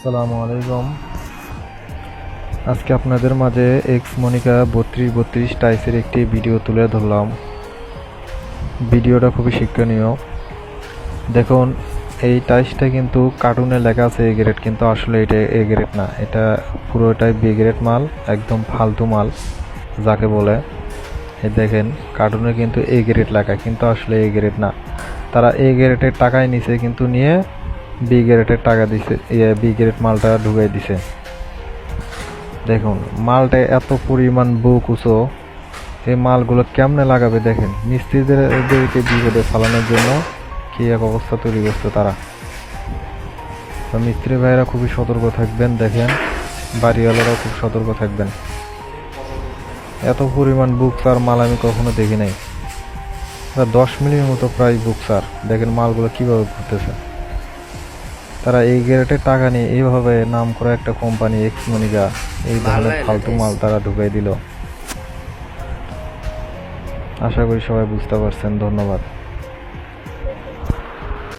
আসসালামু আলাইকুম। আজকে আপনাদের মাঝে এক্স মনিকা 3232 টাইসের একটি ভিডিও তুলে ধরলাম। ভিডিওটা খুবই শিক্ষণীয়। দেখুন, এই টাইসটা কিন্তু কার্টুনে লেখা আছে এ গ্রেড, কিন্তু আসলে এটা এ গ্রেড না, এটা পুরোটাই বি গ্রেড মাল, একদম ফালতু মাল যাকে বলে। এই দেখেন, কার্টুনে কিন্তু এ গ্রেড লেখা, কিন্তু আসলে এ গ্রেড না। তারা এ গ্রেডের টাকায় নিছে, কিন্তু নিয়ে বি গ্রেডের টাকা দিছে, বি গ্রেড মালটা ঢুকাই দিছে। দেখুন, মালটা এত পরিমাণ বুক উঁচু, এই মালগুলো কেমনে লাগাবে দেখেন। মিস্ত্রিদেরকে বিপদে ফালানোর জন্য কি এক অবস্থা তৈরি করছে তারা। তো মিস্ত্রি ভাইয়েরা খুবই সতর্ক থাকবেন। দেখেন, বাড়িওয়ালারাও খুব সতর্ক থাকবেন। এত পরিমাণ বুকসার মাল আমি কখনো দেখি নাই। 10 মিলির মতো প্রায় বুকসার। দেখেন মালগুলো কিভাবে ঘুরতেছে। তারা এই গ্রেডের টাকা নিয়ে এইভাবে নাম করা একটা কোম্পানি এক্স মনিকা এই ধরনের ফালতু মাল তারা ঢুকাই দিল। আশা করি সবাই বুঝতে পারছেন। ধন্যবাদ।